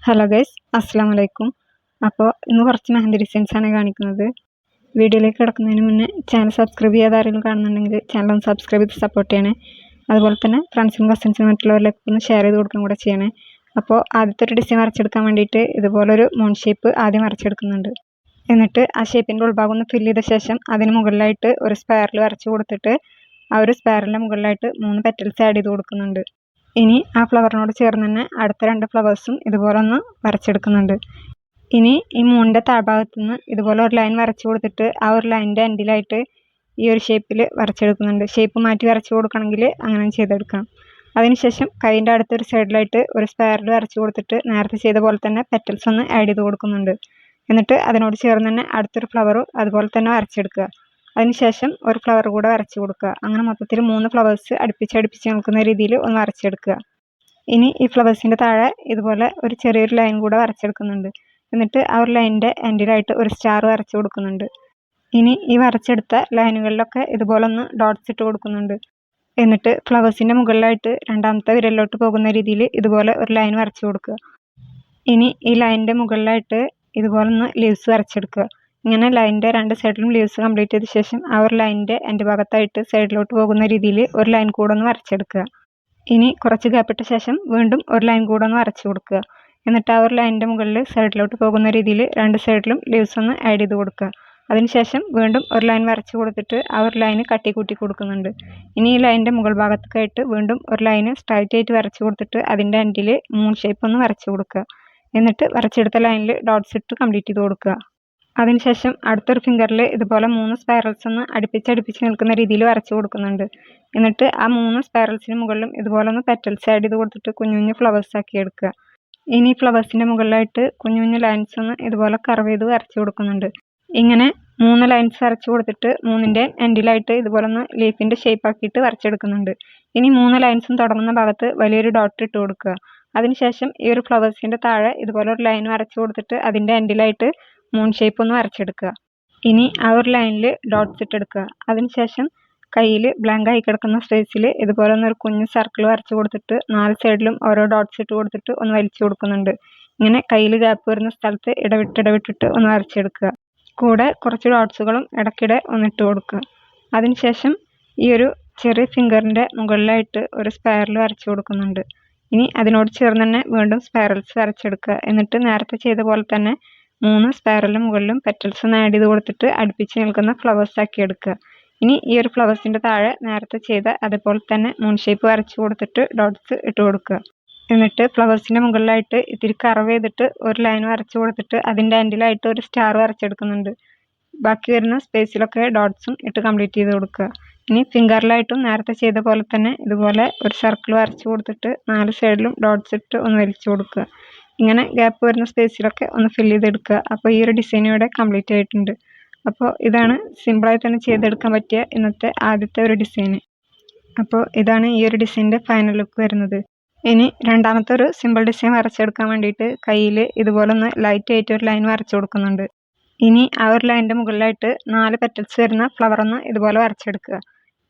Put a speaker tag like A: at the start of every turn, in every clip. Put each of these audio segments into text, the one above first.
A: Hello guys, അസ്സാം വലൈക്കും. അപ്പോൾ ഇന്ന് കുറച്ച് മെഹന്തി ഡിസൈൻസാണ് കാണിക്കുന്നത്. വീഡിയോയിലേക്ക് കിടക്കുന്നതിന് മുന്നേ ചാനൽ സബ്സ്ക്രൈബ് ചെയ്യാതെ ആരെങ്കിലും കാണുന്നുണ്ടെങ്കിൽ ചാനൽ ഒന്ന് സബ്സ്ക്രൈബ് ചെയ്ത് സപ്പോർട്ട് ചെയ്യണേ. അതുപോലെ തന്നെ ഫ്രണ്ട്സിനും കസിൻസിനും മറ്റുള്ളവരിലേക്ക് ഒന്ന് ഷെയർ ചെയ്ത് കൊടുക്കുകയും കൂടെ ചെയ്യണേ. അപ്പോൾ ആദ്യത്തെ ഒരു ഡിസൈൻ വരച്ചെടുക്കാൻ വേണ്ടിയിട്ട് ഇതുപോലൊരു മൂൺ ഷേപ്പ് ആദ്യം വരച്ചെടുക്കുന്നുണ്ട്. എന്നിട്ട് ആ ഷേപ്പിൻ്റെ ഉൾഭാഗം ഒന്ന് ഫില്ല് ചെയ്ത ശേഷം അതിന് മുകളിലായിട്ട് ഒരു സ്പൈറൽ വരച്ച് കൊടുത്തിട്ട് ആ ഒരു സ്പൈറലിൻ്റെ മുകളിലായിട്ട് 3 പെറ്റൽസ് ആഡ് ചെയ്ത് കൊടുക്കുന്നുണ്ട്. ഇനി ആ ഫ്ലവറിനോട് ചേർന്ന് തന്നെ അടുത്ത 2 ഫ്ലവേഴ്സും ഇതുപോലെ ഒന്ന് വരച്ചെടുക്കുന്നുണ്ട്. ഇനി ഈ മൂണിൻ്റെ താഴ്ഭാഗത്ത് നിന്ന് ഇതുപോലെ ഒരു ലൈൻ വരച്ചു കൊടുത്തിട്ട് ആ ഒരു ലൈനിൻ്റെ എൻഡിലായിട്ട് ഈ ഒരു ഷേപ്പിൽ വരച്ചെടുക്കുന്നുണ്ട്. ഷേപ്പ് മാറ്റി വരച്ചു കൊടുക്കണമെങ്കിൽ അങ്ങനെ ചെയ്തെടുക്കാം. അതിനുശേഷം കൈൻ്റെ അടുത്തൊരു സൈഡിലായിട്ട് ഒരു സ്പൈറൽ വരച്ചു കൊടുത്തിട്ട് നേരത്തെ ചെയ്ത പോലെ തന്നെ പെറ്റൽസ് ഒന്ന് ആഡ് ചെയ്ത് കൊടുക്കുന്നുണ്ട്. എന്നിട്ട് അതിനോട് ചേർന്ന് തന്നെ അടുത്തൊരു ഫ്ലവറും അതുപോലെ തന്നെ വരച്ചെടുക്കുക. അതിനുശേഷം ഒരു ഫ്ലവർ കൂടെ വരച്ചു കൊടുക്കുക. അങ്ങനെ മൊത്തത്തിൽ 3 ഫ്ലവേഴ്സ് അടുപ്പിച്ച് നിൽക്കുന്ന രീതിയിൽ ഒന്ന് വരച്ചെടുക്കുക. ഇനി ഈ ഫ്ലവേഴ്സിൻ്റെ താഴെ ഇതുപോലെ ഒരു ചെറിയൊരു ലൈൻ കൂടെ വരച്ചെടുക്കുന്നുണ്ട്. എന്നിട്ട് ആ ഒരു ലൈനിൻ്റെ എൻഡിലായിട്ട് ഒരു സ്റ്റാർ വരച്ചു കൊടുക്കുന്നുണ്ട്. ഇനി ഈ വരച്ചെടുത്ത ലൈനുകളിലൊക്കെ ഇതുപോലെ ഒന്ന് ഡോട്ട്സ് ഇട്ട് കൊടുക്കുന്നുണ്ട്. എന്നിട്ട് ഫ്ലവേഴ്സിൻ്റെ മുകളിലായിട്ട് രണ്ടാമത്തെ വിരലിലോട്ട് പോകുന്ന രീതിയിൽ ഇതുപോലെ ഒരു ലൈൻ വരച്ചു കൊടുക്കുക. ഇനി ഈ ലൈനിൻ്റെ മുകളിലായിട്ട് ഇതുപോലെ ഒന്ന് ലീവ്സ് വരച്ചെടുക്കുക. ഇങ്ങനെ ലൈനിൻ്റെ 2 സൈഡിലും ലീവ്സ് കംപ്ലീറ്റ് ചെയ്ത ശേഷം ആ ഒരു ലൈനിൻ്റെ എൻ്റെ ഭാഗത്തായിട്ട് സൈഡിലോട്ട് പോകുന്ന രീതിയിൽ ഒരു ലൈൻ കൂടെ ഒന്ന് വരച്ചെടുക്കുക. ഇനി കുറച്ച് ഗ്യാപ്പിട്ട ശേഷം വീണ്ടും ഒരു ലൈൻ കൂടെ ഒന്ന് വരച്ചു കൊടുക്കുക. എന്നിട്ട് ആ ഒരു ലൈനിൻ്റെ മുകളിൽ സൈഡിലോട്ട് പോകുന്ന രീതിയിൽ 2 സൈഡിലും ലീവ്സ് ഒന്ന് ആഡ് ചെയ്ത് കൊടുക്കുക. അതിനുശേഷം വീണ്ടും ഒരു ലൈൻ വരച്ചു കൊടുത്തിട്ട് ആ ഒരു ലൈന് കൂട്ടി കൊടുക്കുന്നുണ്ട്. ഇനി ഈ ലൈനിൻ്റെ മുകൾ ഭാഗത്തേക്കായിട്ട് വീണ്ടും ഒരു ലൈന് സ്ട്രൈറ്റ് ആയിട്ട് വരച്ചു കൊടുത്തിട്ട് അതിൻ്റെ എൻഡിൽ മൂൺ ഷേപ്പ് ഒന്ന് വരച്ചു കൊടുക്കുക. എന്നിട്ട് വരച്ചെടുത്ത ലൈനിൽ ഡോട്ട്സ് ഇട്ട് കംപ്ലീറ്റ് ചെയ്ത് കൊടുക്കുക. അതിനുശേഷം അടുത്തൊരു ഫിംഗറിൽ ഇതുപോലെ 3 സ്പൈറൽസ് ഒന്ന് അടുപ്പിച്ച് നിൽക്കുന്ന രീതിയിൽ വരച്ചു കൊടുക്കുന്നുണ്ട്. എന്നിട്ട് ആ 3 സ്പൈറൽസിന് മുകളിലും ഇതുപോലെ ഒന്ന് പെറ്റൽസ് ആഡ് ചെയ്ത് കൊടുത്തിട്ട് കുഞ്ഞു ഫ്ലവേഴ്സ് ആക്കി എടുക്കുക. ഇനി ഫ്ലവേഴ്സിൻ്റെ മുകളിലായിട്ട് കുഞ്ഞു ലൈൻസ് ഒന്ന് ഇതുപോലെ കർവ് ചെയ്ത് വരച്ചു കൊടുക്കുന്നുണ്ട്. ഇങ്ങനെ 3 ലൈൻസ് വരച്ചു കൊടുത്തിട്ട് 3ൻ്റെ എൻഡിലായിട്ട് ഇതുപോലെ ഒന്ന് ലീഫിൻ്റെ ഷേപ്പ് ആക്കിയിട്ട് വരച്ചെടുക്കുന്നുണ്ട്. ഇനി 3 ലൈൻസും തുടങ്ങുന്ന ഭാഗത്ത് വലിയൊരു ഡോട്ട് ഇട്ട് കൊടുക്കുക. അതിനുശേഷം ഈ ഒരു ഫ്ലവേഴ്സിൻ്റെ താഴെ ഇതുപോലെ ഒരു ലൈൻ വരച്ചു കൊടുത്തിട്ട് അതിൻ്റെ എൻഡിലായിട്ട് മൂൺ ഷേപ്പ് ഒന്ന് വരച്ചെടുക്കുക. ഇനി ആ ഒരു ലൈനിൽ ഡോട്ട്സ് ഇട്ടെടുക്കുക. അതിനുശേഷം കയ്യിൽ ബ്ലാങ്ക് ആയി കിടക്കുന്ന സ്പേസിൽ ഇതുപോലെ ഒന്നൊരു കുഞ്ഞു സർക്കിൾ വരച്ചു കൊടുത്തിട്ട് 4 സൈഡിലും ഓരോ ഡോട്ട്സ് ഇട്ട് കൊടുത്തിട്ട് ഒന്ന് വലിച്ചു കൊടുക്കുന്നുണ്ട്. ഇങ്ങനെ കയ്യിൽ ഗ്യാപ്പ് വരുന്ന സ്ഥലത്ത് ഇടവിട്ടിട്ട് ഒന്ന് വരച്ചെടുക്കുക. കൂടെ കുറച്ച് ഡോട്ട്സുകളും ഇടയ്ക്കിടെ ഒന്നിട്ട് കൊടുക്കുക. അതിനുശേഷം ഈ ഒരു ചെറിയ ഫിംഗറിൻ്റെ മുകളിലായിട്ട് ഒരു സ്പൈറൽ വരച്ചു കൊടുക്കുന്നുണ്ട്. ഇനി അതിനോട് ചേർന്ന് തന്നെ വീണ്ടും സ്പൈറൽസ് വരച്ചെടുക്കുക. എന്നിട്ട് നേരത്തെ ചെയ്ത പോലെ തന്നെ 3 സ്പൈറലിന് മുകളിലും പെറ്റൽസ് ഒന്ന് ആഡ് ചെയ്ത് കൊടുത്തിട്ട് അടുപ്പിച്ച് നിൽക്കുന്ന ഫ്ലവേഴ്സ് ആക്കി എടുക്കുക. ഇനി ഈ ഒരു ഫ്ലവേഴ്സിൻ്റെ താഴെ നേരത്തെ ചെയ്ത അതുപോലെ തന്നെ മൂൺ ഷേപ്പ് വരച്ചു കൊടുത്തിട്ട് ഡോട്ട്സ് ഇട്ട് കൊടുക്കുക. എന്നിട്ട് ഫ്ലവേഴ്സിൻ്റെ മുകളിലായിട്ട് ഇത്തിരി കർവ് ചെയ്തിട്ട് ഒരു ലൈൻ വരച്ചു കൊടുത്തിട്ട് അതിൻ്റെ എൻഡിലായിട്ട് ഒരു സ്റ്റാർ വരച്ചെടുക്കുന്നുണ്ട്. ബാക്കി വരുന്ന സ്പേസിലൊക്കെ ഡോട്ട്സും ഇട്ട് കംപ്ലീറ്റ് ചെയ്ത് കൊടുക്കുക. ഇനി ഫിംഗറിലായിട്ടും നേരത്തെ ചെയ്ത പോലെ തന്നെ ഇതുപോലെ ഒരു സർക്കിൾ വരച്ചു കൊടുത്തിട്ട് 4 സൈഡിലും ഡോട്ട്സ് ഇട്ട് ഒന്ന് വലിച്ചു കൊടുക്കുക. ഇങ്ങനെ ഗ്യാപ്പ് വരുന്ന സ്പേസിലൊക്കെ ഒന്ന് ഫില്ല് ചെയ്തെടുക്കുക. അപ്പോൾ ഈ ഒരു ഡിസൈൻ ഇവിടെ കംപ്ലീറ്റ് ആയിട്ടുണ്ട്. അപ്പോൾ ഇതാണ് സിമ്പിളായി തന്നെ ചെയ്തെടുക്കാൻ പറ്റിയ ഇന്നത്തെ ആദ്യത്തെ ഒരു ഡിസൈൻ. അപ്പോൾ ഇതാണ് ഈ ഒരു ഡിസൈനിൻ്റെ ഫൈനൽ ലുക്ക് വരുന്നത്. ഇനി രണ്ടാമത്തെ ഒരു സിമ്പിൾ ഡിസൈൻ വരച്ചെടുക്കാൻ വേണ്ടിയിട്ട് കയ്യിൽ ഇതുപോലെ ഒന്ന് ലൈറ്റ് ആയിട്ട് ഒരു ലൈൻ വരച്ചു കൊടുക്കുന്നുണ്ട്. ഇനി ആ ഒരു ലൈനിൻ്റെ മുകളിലായിട്ട് 4 പെറ്റൽസ് വരുന്ന ഫ്ലവർ ഒന്ന് ഇതുപോലെ വരച്ചെടുക്കുക.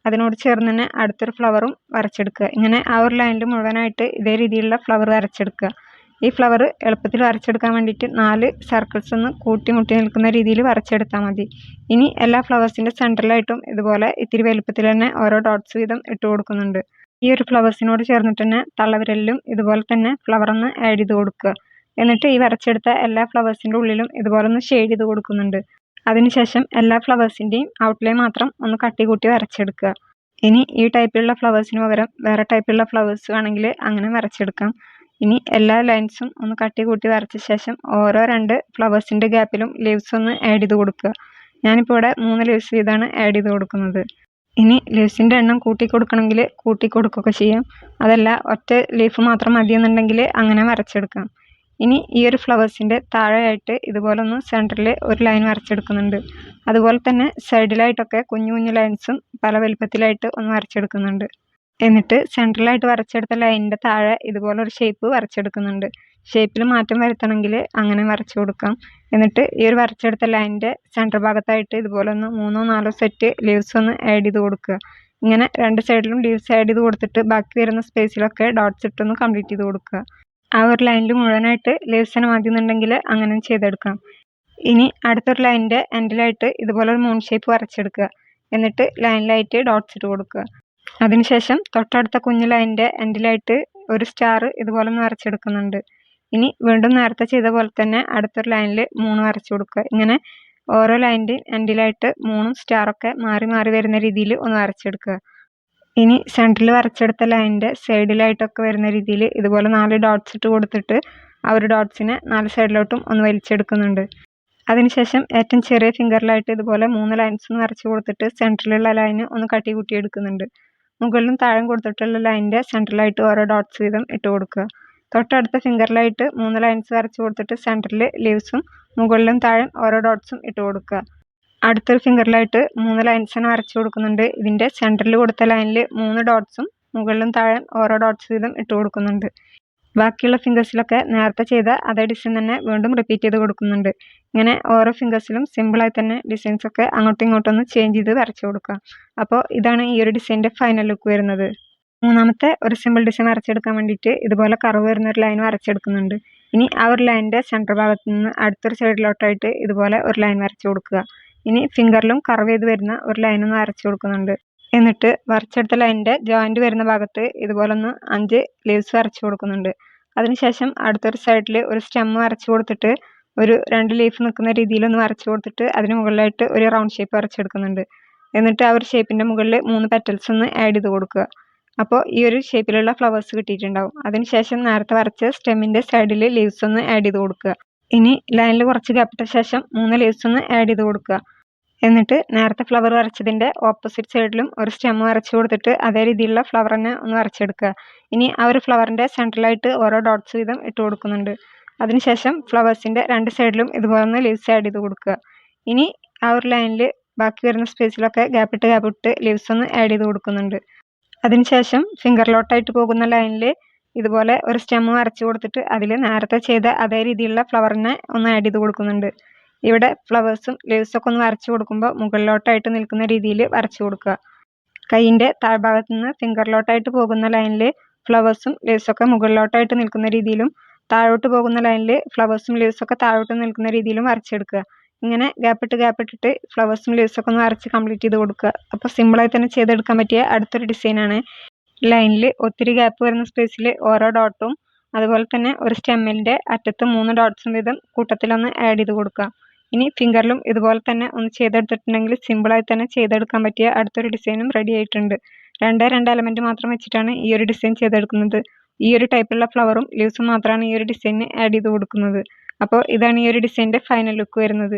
A: അതിനോട് ചേർന്ന് തന്നെ അടുത്തൊരു ഫ്ലവറും വരച്ചെടുക്കുക. ഇങ്ങനെ ആ ഒരു ലൈനിൽ മുഴുവനായിട്ട് ഇതേ രീതിയിലുള്ള ഫ്ലവർ വരച്ചെടുക്കുക. ഈ ഫ്ലവർ എളുപ്പത്തിൽ വരച്ചെടുക്കാൻ വേണ്ടിയിട്ട് 4 സർക്കിൾസ് ഒന്ന് കൂട്ടിമുട്ടി നിൽക്കുന്ന രീതിയിൽ വരച്ചെടുത്താൽ മതി. ഇനി എല്ലാ ഫ്ലവേഴ്സിൻ്റെ സെൻറ്ററിലായിട്ടും ഇതുപോലെ ഇത്തിരി വലുപ്പത്തിൽ തന്നെ ഓരോ ഡോട്ട്സ് വീതം ഇട്ട് കൊടുക്കുന്നുണ്ട്. ഈ ഒരു ഫ്ലവേഴ്സിനോട് ചേർന്നിട്ട് തന്നെ തള്ളവിരലിലും ഇതുപോലെ തന്നെ ഫ്ലവർ ഒന്ന് ആഡ് ചെയ്ത് കൊടുക്കുക. എന്നിട്ട് ഈ വരച്ചെടുത്ത എല്ലാ ഫ്ലവേഴ്സിൻ്റെ ഉള്ളിലും ഇതുപോലെ ഒന്ന് ഷെയ്ഡ് ചെയ്ത് കൊടുക്കുന്നുണ്ട്. അതിനുശേഷം എല്ലാ ഫ്ലവേഴ്സിൻ്റെയും ഔട്ട്ലൈൻ മാത്രം ഒന്ന് കൂട്ടി വരച്ചെടുക്കുക. ഇനി ഈ ടൈപ്പിലുള്ള ഫ്ലവേഴ്സിന് പകരം വേറെ ടൈപ്പിലുള്ള ഫ്ലവേഴ്സ് വേണമെങ്കിൽ അങ്ങനെ വരച്ചെടുക്കാം. ഇനി എല്ലാ ലൈൻസും ഒന്ന് കൂട്ടി വരച്ച ശേഷം ഓരോ 2 ഫ്ലവേഴ്സിൻ്റെ ഗ്യാപ്പിലും ലീവ്സ് ഒന്ന് ആഡ് ചെയ്ത് കൊടുക്കുക. ഞാനിപ്പോൾ ഇവിടെ 3 ലീവ്സ് വീതമാണ് ആഡ് ചെയ്ത് കൊടുക്കുന്നത്. ഇനി ലീവ്സിൻ്റെ എണ്ണം കൂട്ടി കൊടുക്കണമെങ്കിൽ കൂട്ടി കൊടുക്കുകയൊക്കെ ചെയ്യാം. അതല്ല ഒറ്റ ലീഫ് മാത്രം മതിയെന്നുണ്ടെങ്കിൽ അങ്ങനെ വരച്ചെടുക്കാം. ഇനി ഈ ഒരു ഫ്ലവേഴ്സിൻ്റെ താഴെയായിട്ട് ഇതുപോലെ ഒന്ന് സെൻറ്ററിൽ ഒരു ലൈൻ വരച്ചെടുക്കുന്നുണ്ട്. അതുപോലെ തന്നെ സൈഡിലായിട്ടൊക്കെ കുഞ്ഞു ലൈൻസും പല വലുപ്പത്തിലായിട്ട് ഒന്ന് വരച്ചെടുക്കുന്നുണ്ട്. എന്നിട്ട് സെൻട്രലായിട്ട് വരച്ചെടുത്ത ലൈനിൻ്റെ താഴെ ഇതുപോലെ ഒരു ഷേപ്പ് വരച്ചെടുക്കുന്നുണ്ട്. ഷേപ്പിൽ മാറ്റം വരുത്തണമെങ്കിൽ അങ്ങനെ വരച്ചു കൊടുക്കാം. എന്നിട്ട് ഈ ഒരു വരച്ചെടുത്ത ലൈനിൻ്റെ സെൻറ്റർ ഭാഗത്തായിട്ട് ഇതുപോലെ ഒന്ന് 3-4 സെറ്റ് ലീവ്സ് ഒന്ന് ആഡ് ചെയ്ത് കൊടുക്കുക. ഇങ്ങനെ 2 സൈഡിലും ലീവ്സ് ആഡ് ചെയ്ത് കൊടുത്തിട്ട് ബാക്കി വരുന്ന സ്പേസിലൊക്കെ ഡോട്ട്സ് ഇട്ടൊന്ന് കംപ്ലീറ്റ് ചെയ്ത് കൊടുക്കുക. ആ ഒരു ലൈനിൽ മുഴുവനായിട്ട് ലീവ്സ് തന്നെ മതിയെന്നുണ്ടെങ്കിൽ അങ്ങനെ ചെയ്തെടുക്കാം. ഇനി അടുത്തൊരു ലൈനിൻ്റെ എൻഡിലായിട്ട് ഇതുപോലെ ഒരു മൂൺ ഷേപ്പ് വരച്ചെടുക്കുക. എന്നിട്ട് ലൈനിലായിട്ട് ഡോട്ട്സ് ഇട്ട് കൊടുക്കുക. അതിനുശേഷം തൊട്ടടുത്ത കുഞ്ഞു ലൈനിൻ്റെ എൻഡിലായിട്ട് ഒരു സ്റ്റാർ ഇതുപോലെ ഒന്ന് വരച്ചെടുക്കുന്നുണ്ട്. ഇനി വീണ്ടും നേരത്തെ ചെയ്ത പോലെ തന്നെ അടുത്തൊരു ലൈനിൽ 3 വരച്ചു കൊടുക്കുക. ഇങ്ങനെ ഓരോ ലൈനിൻ്റെയും എൻഡിലായിട്ട് 3 സ്റ്റാറൊക്കെ മാറി മാറി വരുന്ന രീതിയിൽ ഒന്ന് വരച്ചെടുക്കുക. ഇനി സെൻറ്ററിൽ വരച്ചെടുത്ത ലൈനിൻ്റെ സൈഡിലായിട്ടൊക്കെ വരുന്ന രീതിയിൽ ഇതുപോലെ 4 ഡോട്ട്സ് ഇട്ട് കൊടുത്തിട്ട് ആ ഒരു ഡോട്ട്സിനെ 4 സൈഡിലോട്ടും ഒന്ന് വലിച്ചെടുക്കുന്നുണ്ട്. അതിനുശേഷം ഏറ്റവും ചെറിയ ഫിംഗറിലായിട്ട് ഇതുപോലെ 3 ലൈൻസ് ഒന്ന് വരച്ച് കൊടുത്തിട്ട് സെൻറ്ററിലുള്ള ലൈന് ഒന്ന് കട്ടി കൂട്ടി എടുക്കുന്നുണ്ട്. മുകളിലും താഴെയും കൊടുത്തിട്ടുള്ള ലൈനിൻ്റെ സെൻറ്ററിലായിട്ട് ഓരോ ഡോട്ട്സ് വീതം ഇട്ട് കൊടുക്കുക. തൊട്ടടുത്ത ഫിംഗറിലായിട്ട് 3 ലൈൻസ് വരച്ച് കൊടുത്തിട്ട് സെൻറ്ററിൽ ലീവ്സും മുകളിലും താഴെയും ഓരോ ഡോട്ട്സും ഇട്ട് കൊടുക്കുക. അടുത്തൊരു ഫിംഗറിലായിട്ട് 3 ലൈൻസ് തന്നെ വരച്ച് കൊടുക്കുന്നുണ്ട്. ഇതിൻ്റെ സെൻറ്ററിൽ കൊടുത്ത ലൈനിൽ 3 ഡോട്ട്സും മുകളിലും താഴെയും ഓരോ ഡോട്ട്സ് വീതം ഇട്ട് കൊടുക്കുന്നുണ്ട്. ബാക്കിയുള്ള ഫിംഗേഴ്സിലൊക്കെ നേരത്തെ ചെയ്ത അതേ ഡിസൈൻ തന്നെ വീണ്ടും റിപ്പീറ്റ് ചെയ്ത് കൊടുക്കുന്നുണ്ട്. ഇങ്ങനെ ഓരോ ഫിംഗേഴ്സിലും സിമ്പിളായി തന്നെ ഡിസൈൻസൊക്കെ അങ്ങോട്ടും ഇങ്ങോട്ടും ഒന്ന് ചേഞ്ച് ചെയ്ത് വരച്ച് കൊടുക്കുക. അപ്പോൾ ഇതാണ് ഈ ഒരു ഡിസൈൻ്റെ ഫൈനൽ ലുക്ക് വരുന്നത്. മൂന്നാമത്തെ ഒരു സിമ്പിൾ ഡിസൈൻ വരച്ചെടുക്കാൻ വേണ്ടിയിട്ട് ഇതുപോലെ കർവ് വരുന്ന ഒരു ലൈൻ വരച്ചെടുക്കുന്നുണ്ട്. ഇനി ആ ഒരു ലൈനിൻ്റെ സെൻറ്റർ ഭാഗത്ത് നിന്ന് അടുത്തൊരു സൈഡിലോട്ടായിട്ട് ഇതുപോലെ ഒരു ലൈൻ വരച്ച് കൊടുക്കുക. ഇനി ഫിംഗറിലും കർവ് ചെയ്ത് വരുന്ന ഒരു ലൈനൊന്ന് വരച്ച് കൊടുക്കുന്നുണ്ട്. എന്നിട്ട് വരച്ചെടുത്ത ലൈനിൻ്റെ ജോയിൻറ്റ് വരുന്ന ഭാഗത്ത് ഇതുപോലെ ഒന്ന് 5 ലീവ്സ് വരച്ച് കൊടുക്കുന്നുണ്ട്. അതിനുശേഷം അടുത്തൊരു സൈഡിൽ ഒരു സ്റ്റെം വരച്ച് കൊടുത്തിട്ട് ഒരു 2 ലീഫ് നിൽക്കുന്ന രീതിയിലൊന്ന് വരച്ച് കൊടുത്തിട്ട് അതിന് മുകളിലായിട്ട് ഒരു റൗണ്ട് ഷേപ്പ് വരച്ചെടുക്കുന്നുണ്ട്. എന്നിട്ട് ആ ഒരു ഷേപ്പിൻ്റെ മുകളിൽ 3 പെറ്റൽസ് ഒന്ന് ആഡ് ചെയ്ത് കൊടുക്കുക. അപ്പോൾ ഈ ഒരു ഷേപ്പിലുള്ള ഫ്ലവേഴ്സ് കിട്ടിയിട്ടുണ്ടാവും. അതിനുശേഷം നേരത്തെ വരച്ച സ്റ്റെമ്മിൻ്റെ സൈഡിൽ ലീവ്സ് ഒന്ന് ആഡ് ചെയ്ത് കൊടുക്കുക. ഇനി ലൈനിൽ കുറച്ച് ഗ്യാപ്പിട്ട ശേഷം 3 ലീവ്സ് ഒന്ന് ആഡ് ചെയ്ത് കൊടുക്കുക. എന്നിട്ട് നേരത്തെ ഫ്ലവർ വരച്ചതിൻ്റെ ഓപ്പോസിറ്റ് സൈഡിലും ഒരു സ്റ്റെം വരച്ച് കൊടുത്തിട്ട് അതേ രീതിയിലുള്ള ഫ്ലവർ തന്നെ ഒന്ന് വരച്ചെടുക്കുക. ഇനി ആ ഒരു ഫ്ലവറിൻ്റെ സെൻറ്ററിലായിട്ട് ഓരോ ഡോട്ട്സ് വീതം ഇട്ട് കൊടുക്കുന്നുണ്ട്. അതിനുശേഷം ഫ്ലവേഴ്സിൻ്റെ 2 സൈഡിലും ഇതുപോലെ ഒന്ന് ലീവ്സ് ആഡ് ചെയ്ത് കൊടുക്കുക. ഇനി ആ ഒരു ലൈനിൽ ബാക്കി വരുന്ന സ്പേസിലൊക്കെ ഗ്യാപ്പിട്ട് ലീവ്സ് ഒന്ന് ആഡ് ചെയ്ത് കൊടുക്കുന്നുണ്ട്. അതിനുശേഷം ഫിംഗറിലോട്ടായിട്ട് പോകുന്ന ലൈനിൽ ഇതുപോലെ ഒരു സ്റ്റെം വരച്ച് കൊടുത്തിട്ട് അതിൽ നേരത്തെ ചെയ്ത അതേ രീതിയിലുള്ള ഫ്ലവറിനെ ഒന്ന് ആഡ് ചെയ്ത് കൊടുക്കുന്നുണ്ട്. ഇവിടെ ഫ്ലവേഴ്സും ലീവ്സൊക്കെ ഒന്ന് വരച്ച് കൊടുക്കുമ്പോൾ മുകളിലോട്ടായിട്ട് നിൽക്കുന്ന രീതിയിൽ വരച്ച് കൊടുക്കുക. കൈയിൻ്റെ താഴ്ഭാഗത്തു നിന്ന് ഫിംഗറിലോട്ടായിട്ട് പോകുന്ന ലൈനിൽ ഫ്ലവേഴ്സും ലീവ്സൊക്കെ മുകളിലോട്ടായിട്ട് നിൽക്കുന്ന രീതിയിലും താഴോട്ട് പോകുന്ന ലൈനിൽ ഫ്ലവേഴ്സും ലീവ്സൊക്കെ താഴോട്ട് നിൽക്കുന്ന രീതിയിലും വരച്ചെടുക്കുക. ഇങ്ങനെ ഗ്യാപ്പിട്ടിട്ട് ഫ്ലവേഴ്സും ലീവ്സൊക്കെ ഒന്ന് വരച്ച് കംപ്ലീറ്റ് ചെയ്ത് കൊടുക്കുക. അപ്പോൾ സിമ്പിളായി തന്നെ ചെയ്തെടുക്കാൻ പറ്റിയ അടുത്തൊരു ഡിസൈനാണ്. ലൈനിൽ ഒത്തിരി ഗ്യാപ്പ് വരുന്ന സ്പേസിൽ ഓരോ ഡോട്ടും അതുപോലെ തന്നെ ഒരു സ്റ്റെമ്മിൻ്റെ അറ്റത്ത് 3 ഡോട്ട്സും വീതം കൂട്ടത്തിലൊന്ന് ആഡ് ചെയ്ത് കൊടുക്കുക. ഇനി ഫിംഗറിലും ഇതുപോലെ തന്നെ ഒന്ന് ചെയ്തെടുത്തിട്ടുണ്ടെങ്കിൽ സിമ്പിളായി തന്നെ ചെയ്തെടുക്കാൻ പറ്റിയ അടുത്തൊരു ഡിസൈനും റെഡി ആയിട്ടുണ്ട്. 2 എലമെൻറ്റ് മാത്രം വെച്ചിട്ടാണ് ഈ ഒരു ഡിസൈൻ ചെയ്തെടുക്കുന്നത്. ഈ ഒരു ടൈപ്പുള്ള ഫ്ലവറും ലീവ്സും മാത്രമാണ് ഈ ഒരു ഡിസൈനിന് ആഡ് ചെയ്ത് കൊടുക്കുന്നത്. അപ്പോൾ ഇതാണ് ഈ ഒരു ഡിസൈൻ്റെ ഫൈനൽ ലുക്ക് വരുന്നത്.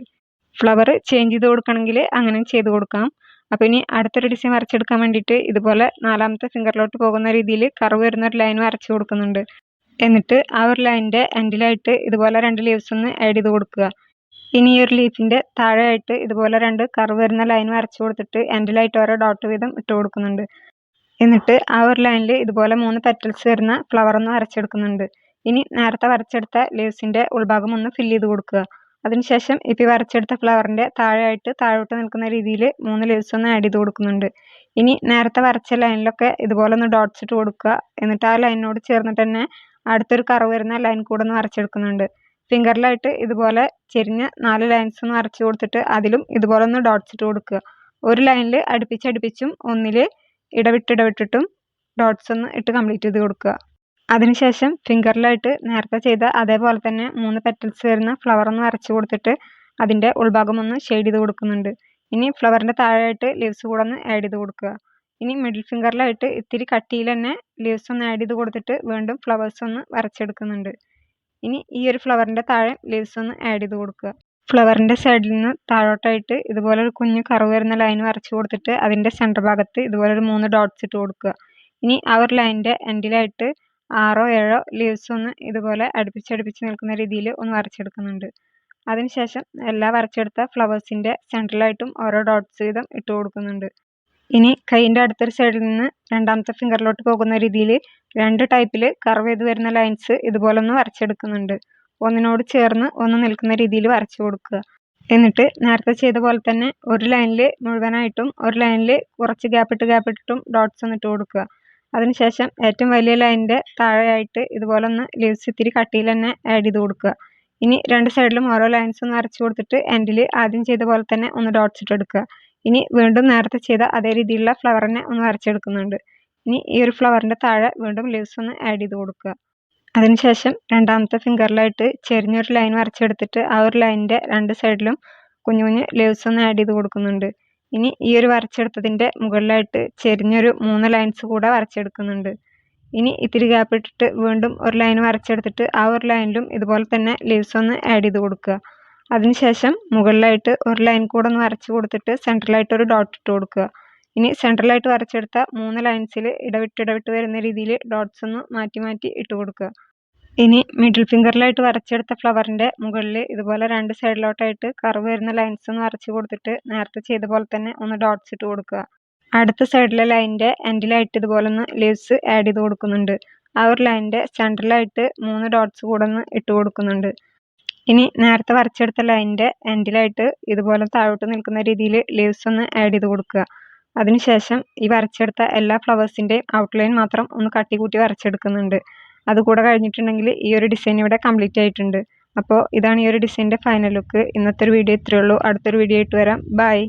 A: ഫ്ലവർ ചേഞ്ച് ചെയ്ത് കൊടുക്കണമെങ്കിൽ അങ്ങനെ ചെയ്ത് കൊടുക്കാം. അപ്പോൾ ഇനി അടുത്തൊരു ഡിസൈൻ വരച്ചെടുക്കാൻ വേണ്ടിയിട്ട് ഇതുപോലെ 4ാമത്തെ ഫിംഗറിലോട്ട് പോകുന്ന രീതിയിൽ കർവ് വരുന്ന ഒരു ലൈൻ വരച്ച് കൊടുക്കുന്നുണ്ട്. എന്നിട്ട് ആ ഒരു ലൈനിൻ്റെ എൻഡിലായിട്ട് ഇതുപോലെ 2 ലീവ്സ് ഒന്ന് ആഡ് ചെയ്ത് കൊടുക്കുക. ഇനി ഈ ഒരു ലീഫിൻ്റെ താഴെയായിട്ട് ഇതുപോലെ 2 കർവ് വരുന്ന ലൈൻ വരച്ച് കൊടുത്തിട്ട് എൻഡിലായിട്ട് ഓരോ ഡോട്ട് വീതം ഇട്ട് കൊടുക്കുന്നുണ്ട്. എന്നിട്ട് ആ ഒരു ലൈനിൽ ഇതുപോലെ 3 പെറ്റൽസ് വരുന്ന ഫ്ലവർ ഒന്ന് വരച്ചെടുക്കുന്നുണ്ട്. ഇനി നേരത്തെ വരച്ചെടുത്ത ലീവ്സിൻ്റെ ഉൾഭാഗം ഒന്ന് ഫില്ല് ചെയ്ത് കൊടുക്കുക. അതിനുശേഷം ഇപ്പോൾ വരച്ചെടുത്ത ഫ്ലവറിൻ്റെ താഴെയായിട്ട് താഴോട്ട് നിൽക്കുന്ന രീതിയിൽ 3 ലീവ്സ് ഒന്ന് ആഡ് ചെയ്ത് കൊടുക്കുന്നുണ്ട്. ഇനി നേരത്തെ വരച്ച ലൈനിലൊക്കെ ഇതുപോലെ ഒന്ന് ഡോട്ട്സ് ഇട്ട് കൊടുക്കുക. എന്നിട്ട് ആ ലൈനിനോട് ചേർന്നിട്ട് തന്നെ അടുത്തൊരു കർവ് വരുന്ന ലൈൻ കൂടെ ഒന്ന് വരച്ചെടുക്കുന്നുണ്ട്. ഫിംഗറിലായിട്ട് ഇതുപോലെ ചെരിഞ്ഞ 4 ലൈൻസ് ഒന്ന് വരച്ച് കൊടുത്തിട്ട് അതിലും ഇതുപോലെ ഒന്ന് ഡോട്ട്സ് ഇട്ട് കൊടുക്കുക. ഒരു ലൈനിൽ അടുപ്പിച്ചും ഒന്നിൽ ഇടവിട്ടിട്ടും ഡോട്ട്സ് ഒന്ന് ഇട്ട് കംപ്ലീറ്റ് ചെയ്ത് കൊടുക്കുക. അതിനുശേഷം ഫിംഗറിലായിട്ട് നേരത്തെ ചെയ്ത അതേപോലെ തന്നെ 3 പെറ്റൽസ് വരുന്ന ഫ്ലവർ ഒന്ന് വരച്ച് കൊടുത്തിട്ട് അതിൻ്റെ ഉൾഭാഗം ഒന്ന് ഷെയ്ഡ് ചെയ്ത് കൊടുക്കുന്നുണ്ട്. ഇനി ഫ്ലവറിൻ്റെ താഴെയായിട്ട് ലീവ്സ് കൂടെ ഒന്ന് ആഡ് ചെയ്ത് കൊടുക്കുക. ഇനി മിഡിൽ ഫിംഗറിലായിട്ട് ഇത്തിരി കട്ടിയിൽ തന്നെ ലീവ്സ് ഒന്ന് ആഡ് ചെയ്ത് കൊടുത്തിട്ട് വീണ്ടും ഫ്ലവേഴ്സ് ഒന്ന് വരച്ചെടുക്കുന്നുണ്ട്. ഇനി ഈ ഒരു ഫ്ലവറിൻ്റെ താഴെ ലീവ്സ് ഒന്ന് ആഡ് ചെയ്ത് കൊടുക്കുക. ഫ്ലവറിൻ്റെ സൈഡിൽ നിന്ന് താഴോട്ടായിട്ട് ഇതുപോലെ ഒരു കുഞ്ഞ് കർവ് വരുന്ന ലൈൻ വരച്ച് കൊടുത്തിട്ട് അതിൻ്റെ സെൻറ്റർ ഭാഗത്ത് ഇതുപോലെ ഒരു 3 ഡോട്ട്സ് ഇട്ട് കൊടുക്കുക. ഇനി ആ ഒരു ലൈനിൻ്റെ എൻഡിലായിട്ട് 6 7 ലീവ്സ് ഒന്ന് ഇതുപോലെ അടുപ്പിച്ച് നിൽക്കുന്ന രീതിയിൽ ഒന്ന് വരച്ചെടുക്കുന്നുണ്ട്. അതിനുശേഷം എല്ലാ വരച്ചെടുത്ത ഫ്ലവേഴ്സിൻ്റെ സെൻറ്ററിലായിട്ടും ഓരോ ഡോട്ട്സ് വീതം ഇട്ട് കൊടുക്കുന്നുണ്ട്. ഇനി കൈയിൻ്റെ അടുത്തൊരു സൈഡിൽ നിന്ന് 2ാമത്തെ ഫിംഗറിലോട്ട് പോകുന്ന രീതിയിൽ 2 ടൈപ്പിൽ കർവ് ചെയ്ത് വരുന്ന ലൈൻസ് ഇതുപോലെ ഒന്ന് വരച്ചെടുക്കുന്നുണ്ട്. ഒന്നിനോട് ചേർന്ന് ഒന്ന് നിൽക്കുന്ന രീതിയിൽ വരച്ചു കൊടുക്കുക. എന്നിട്ട് നേരത്തെ ചെയ്ത പോലെ തന്നെ ഒരു ലൈനിൽ മുഴുവനായിട്ടും ഒരു ലൈനിൽ കുറച്ച് ഗ്യാപ്പിട്ടിട്ടും ഡോട്ട്സ് ഒന്ന് ഇട്ട് കൊടുക്കുക. അതിനുശേഷം ഏറ്റവും വലിയ ലൈനിൻ്റെ താഴെയായിട്ട് ഇതുപോലെ ഒന്ന് ലീവ്സ് ഇത്തിരി കട്ടിയിൽ തന്നെ ആഡ് ചെയ്ത് കൊടുക്കുക. ഇനി രണ്ട് സൈഡിലും ഓരോ ലൈൻസ് ഒന്ന് വരച്ച് കൊടുത്തിട്ട് എൻഡിൽ ആദ്യം ചെയ്ത പോലെ തന്നെ ഒന്ന് ഡോട്ട്സ് ഇട്ട് എടുക്കുക. ഇനി വീണ്ടും നേരത്തെ ചെയ്ത അതേ രീതിയിലുള്ള ഫ്ലവറിനെ ഒന്ന് വരച്ചെടുക്കുന്നുണ്ട്. ഇനി ഈ ഒരു ഫ്ലവറിൻ്റെ താഴെ വീണ്ടും ലീവ്സ് ഒന്ന് ആഡ് ചെയ്ത് കൊടുക്കുക. അതിനുശേഷം രണ്ടാമത്തെ ഫിംഗറിലായിട്ട് ചെരിഞ്ഞൊരു ലൈൻ വരച്ചെടുത്തിട്ട് ആ ഒരു ലൈനിൻ്റെ രണ്ട് സൈഡിലും കുഞ്ഞു കുഞ്ഞ് ലീവ്സ് ഒന്ന് ആഡ് ചെയ്ത് കൊടുക്കുന്നുണ്ട്. ഇനി ഈ ഒരു വരച്ചെടുത്തതിൻ്റെ മുകളിലായിട്ട് ചെരിഞ്ഞൊരു 3 ലൈൻസ് കൂടെ വരച്ചെടുക്കുന്നുണ്ട്. ഇനി ഇത്തിരി ഗ്യാപ്പ് ഇട്ടിട്ട് വീണ്ടും ഒരു ലൈൻ വരച്ചെടുത്തിട്ട് ആ ഒരു ലൈനിലും ഇതുപോലെ തന്നെ ലീവ്സ് ഒന്ന് ആഡ് ചെയ്ത് കൊടുക്കുക. അതിനുശേഷം മുകളിലായിട്ട് ഒരു ലൈൻ കൂടെ ഒന്ന് വരച്ച് കൊടുത്തിട്ട് സെൻട്രലായിട്ട് ഒരു ഡോട്ട് ഇട്ട് കൊടുക്കുക. ഇനി സെൻട്രലായിട്ട് വരച്ചെടുത്ത 3 ലൈൻസിൽ ഇടവിട്ട് വരുന്ന രീതിയിൽ ഡോട്ട്സ് ഒന്ന് മാറ്റി മാറ്റി ഇട്ട് കൊടുക്കുക. ഇനി മിഡിൽ ഫിംഗറിലായിട്ട് വരച്ചെടുത്ത ഫ്ലവറിൻ്റെ മുകളിൽ ഇതുപോലെ രണ്ട് സൈഡിലോട്ടായിട്ട് കർവ് വരുന്ന ലൈൻസ് ഒന്ന് വരച്ച് കൊടുത്തിട്ട് നേരത്തെ ചെയ്ത പോലെ തന്നെ ഒന്ന് ഡോട്ട്സ് ഇട്ട് കൊടുക്കുക. അടുത്ത സൈഡിലെ ലൈനിൻ്റെ എൻഡിലായിട്ട് ഇതുപോലെ ഒന്ന് ലീവ്സ് ആഡ് ചെയ്ത് കൊടുക്കുന്നുണ്ട്. ആ ഒരു ലൈനിൻ്റെ സെൻട്രലായിട്ട് 3 ഡോട്ട്സ് കൂടെ ഒന്ന് ഇട്ട് കൊടുക്കുന്നുണ്ട്. ഇനി നേരത്തെ വരച്ചെടുത്ത ലൈനിൻ്റെ എൻഡിലായിട്ട് ഇതുപോലെ താഴോട്ട് നിൽക്കുന്ന രീതിയിൽ ലീവ്സ് ഒന്ന് ആഡ് ചെയ്ത് കൊടുക്കുക. അതിനുശേഷം ഈ വരച്ചെടുത്ത എല്ലാ ഫ്ലവേഴ്സിൻ്റെയും ഔട്ട്ലൈൻ മാത്രം ഒന്ന് കട്ടി കൂട്ടി വരച്ചെടുക്കുന്നുണ്ട്. അതുകൂടെ കഴിഞ്ഞിട്ടുണ്ടെങ്കിൽ ഈ ഒരു ഡിസൈൻ ഇവിടെ കംപ്ലീറ്റ് ആയിട്ടുണ്ട്. അപ്പോൾ ഇതാണ് ഈ ഒരു ഡിസൈനിൻ്റെ ഫൈനൽ ലുക്ക്. ഇന്നത്തെ ഒരു വീഡിയോ ഇത്രയേ ഉള്ളൂ. അടുത്തൊരു വീഡിയോ ആയിട്ട് വരാം. ബൈ.